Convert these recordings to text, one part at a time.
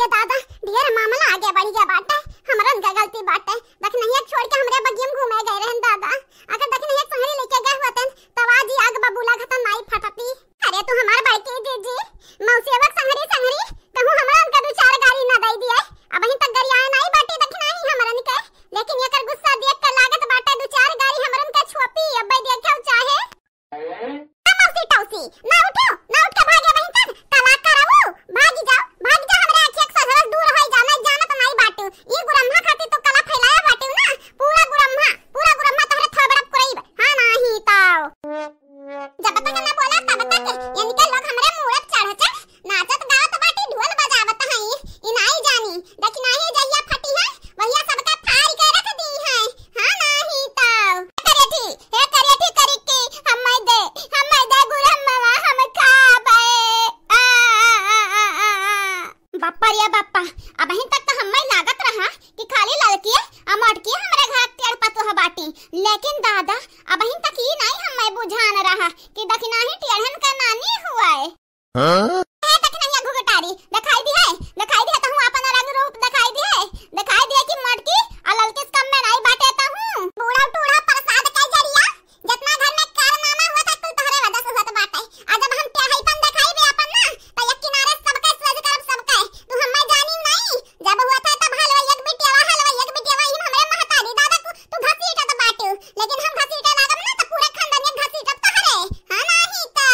दादा दादा ढेर मामला आगे बढ़ गया बाटे। हमरन का गलती बाटे। देख नहीं एक छोड़ के हमरे बगियम घूमे गए रहन दादा। अगर देख नहीं एक संगरी लेके गए होतन तब आज ही आग बबूला खतन नाई फटती। अरे तू हमार बाइक दे जी मौसेवक संगरी संगरी कहूं हमरन का दो चार गाड़ी ना दई दिए। अब ही तक गरिया नहीं बाटे देख नहीं हमरन के। लेकिन एकर गुस्सा देख के लागत बाटे दो चार गाड़ी हमरन का छोपी। अब देखे चाहे मौसी टौसी ना उठो ना उठ के भागे वहीं तक तलाक कराओ। भागी जाओ हमरा आंखें से हरस दूर होई जाना जाना तो नहीं बाटू। ई गुरम्हा खाती तो कला फैलाया बाटू ना पूरा गुरम्हा तोहरे थोबड़ा पुरई। हां नहीं ताओ जब तक ना बोला तब तक यानी के लोग हमरे मूरत चढ़ नाचत गावत बाटी ढोल बजावत हई। ई नहीं जानी लेकिन नहीं जहिया फटी है वहिया सबका फाड़ के रख दी है। हां नहीं ताओ करेठी करी के हम दे गुरम्हा हम खाबे। बाप्पा रे बाप्पा अब ही तक तो हम्मे लागत रहा कि खाली लड़की अमटकी हमरे घर तेड़ पतो ह बाटी। लेकिन दादा अब ही तक ही नहीं हम्मे बुझान रहा कि दखना ही टेढ़न का नानी हुआ है। हां तक नहीं घुघटारी दिखाई दी है तो हूं अपन रंग रूप दिखाई दी कि मटकी और लड़के कम में नहीं बाटे ता हूं। बूढ़ा टूढ़ा प्रसाद का जरिया जितना घर में कारनामा हुआ था कुल तोहरे वजह से होत बाटे। आज जब हम टेढ़ईपन दिखाई दे अपन ना तो एक किनारे सबका सोच करब सबका तू हम्मे जानी नहीं। जब हुआ था तब हलवा एक बिटिया ही हमरे महतारी दादा तू घसीटा तो बाटू। लेकिन हम घसीटा लागब ना तो पूरे खानदान में घसीटब तोहरे। हां नहीं तो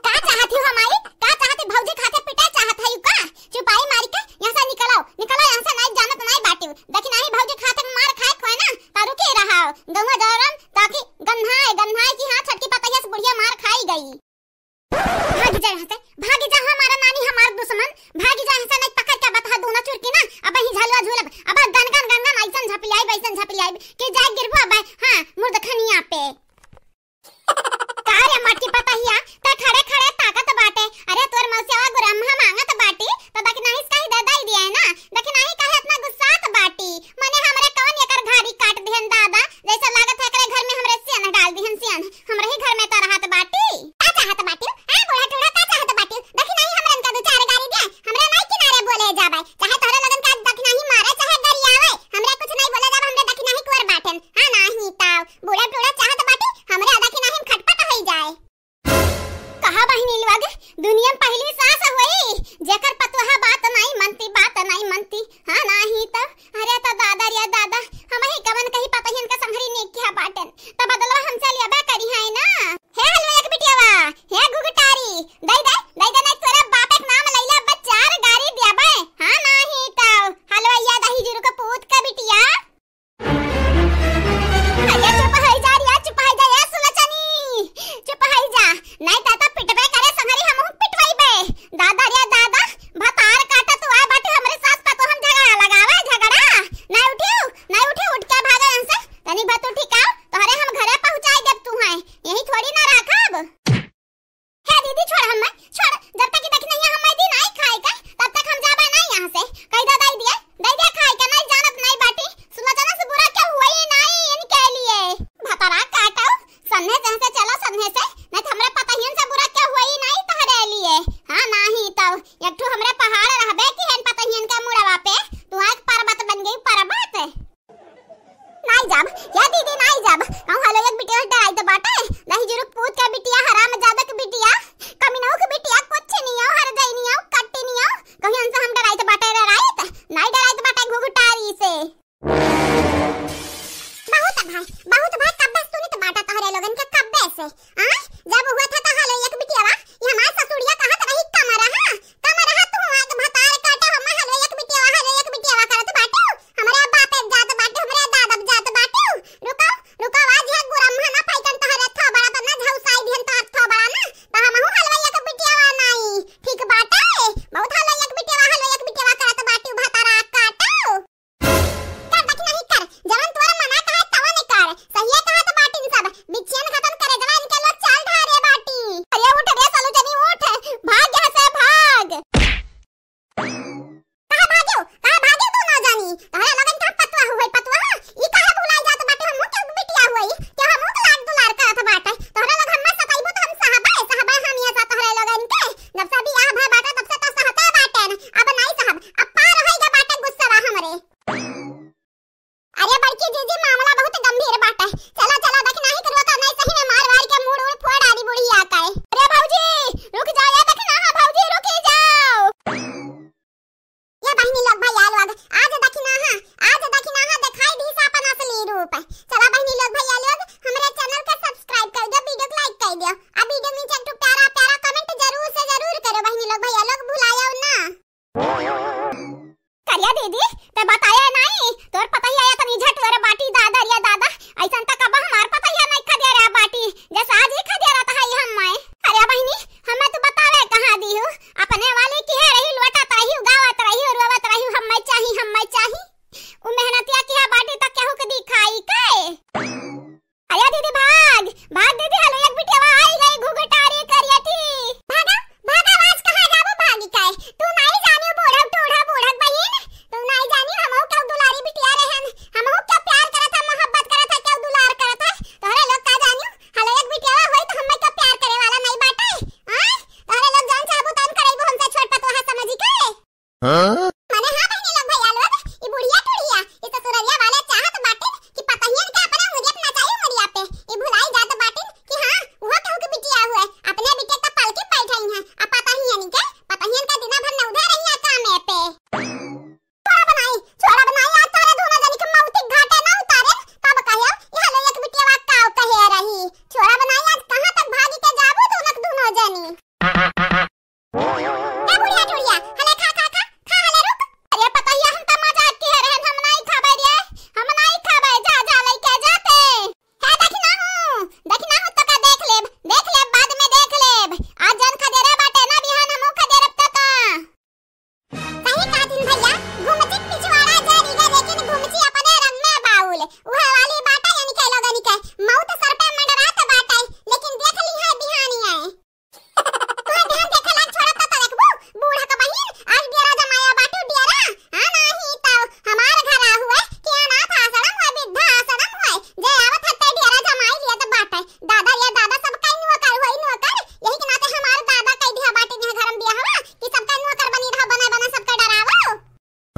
का चाहती हो हमारी का चाहती भौजी खाके पिटा चाहत है का। चुपाई मार के यहां से निकलो यहां से नहीं जानत नहीं बाटू। देखी नहीं भौजी खाते मार खाए खोए ना तारू के रहा गौवा जौरन ताकि गन्हाए की हां छटकी पतैया से बुढ़िया मार खाई गई। भागी जा हमारा नानी हमार दुश्मन भागी जा ऐसा नहीं पकड़ के बता दोनों चुरकी ना। अब ही झलवा झूलब अब गनगन ऐसन झपलियाई के जाए गिरबो। अब हां मुर्दखनिया पे कार मटकी पतैया त खड़े ताकत बाटे। अरे तोर मौसेवा गुरम्हा मांगत बाटी तो देख नहीं कहि दे दई दिए ना। देख नहीं कहे इतना गुस्सात बाटी माने हमरे कौन एकर घाड़ी काट देहन दादा। जैसा लागत है करे घर में हमरे सियान डाल देहन सियान हमरे ही घर में तो रहत बाटी। का चाहत बाटी हां बूढ़ा टूढ़ा का चाहत बाटी। देख नहीं हमरन का दो चार गाड़ी दे हमरे नहीं किनारे बोले जाबे चाहे तोरे लगन का देख नहीं मारे चाहे गरियावे हमरे कुछ नहीं बोले जब हमरे देख नहीं कुवर बाटन। हां नहीं ताव बूढ़ा टूढ़ा चाहत बाटी हमरे देख नहीं खटपट होई जाए। कहा बहिनी लोग दुनिया में पहली सास हुई जेकर पतोहा बात नहीं मनती। हां नहीं तो अरे तो दादा रे दादा हम ही कवन कही पतहिन का संहरी ने क्या बाटन त बदलवा हम चल अबे करी है ना। हे हलवा एक बिटियावा हे गुगटारी दई नहीं तोरा बाप एक नाम लैला बच्चार गाड़ी देबे। हां नहीं तो हलवा दही जुरु का पूत का बिटिया अरे चुप है जा या सुलचनी चुप है जा नहीं ताता पिटबे करे संहरी हम पिटवाई बे। दादा रे दादा भतार काटा तो आ बाटे हमरे सास पा तो हम झगड़ा नहीं उठी उठ के भागा यहां से तनी बात ठिकाओ तोहरे हम घरे पहुंचाई देब तू है यही थोड़ी ना रखब। हे दीदी छोड़ जब तक देख नहीं हम दिन नहीं खाए का तब तक हम जाबे नहीं यहां से कह दे दई दिया खाए का नहीं जानत नहीं बाटी सुलचना से बुरा क्या हुआ ही नहीं इनके लिए। भतारा काटो सन्ने जैसे चलो सन्ने से नहीं तो हमरे पतहिन से बुरा क्या हुआ ही नहीं तोहरे लिए। हां नहीं तो एक ठो हमरे पहाड़ रहबे कि हेन पतहिन का मुड़वा पे तू एक पर्वत बन गई पर्वत। नहीं जाब या दीदी नहीं जाब कहूं हलो एक बिटिया डराई तो बाटे नहीं जुरुक पूत का बिटिया हरामजादा की बिटिया कमीनौ की बिटिया कुछ नहीं हो हर गई नहीं हो कट्टी नहीं हो कहीं उनसे हम डराई तो बाटे नहीं डराई तो बाटे घुघटारी से। बहुत भाई कब्बे सुनी तो बाटा तोहरे लोगन के कब्बे से हां जब हुआ था तो हलो एक बिटियावा ये हमार ससुरिया कहत रही कमरा तू आग भतार काटे हम हलो एक बिटियावा करत बाटू हमरे बाप एक जात बाटू हमरे दादा जात बाटू। रुको आज है गुरम्हा ना फाइटन तोहरे थो बड़ा तो ना झौसाई दिहन तो थो बड़ा ना तो हम हलो एक बिटियावा नहीं ठीक बाटे बहुत हलो एक बिटियावा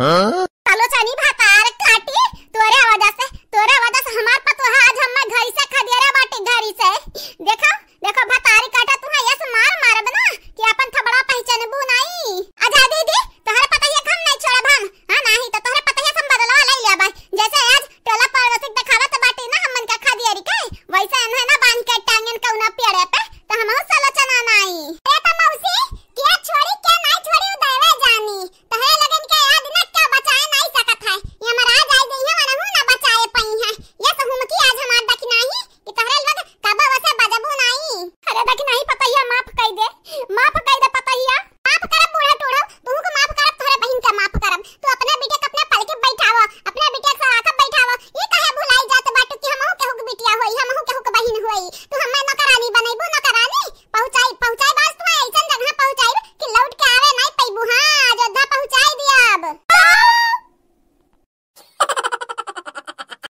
Huh?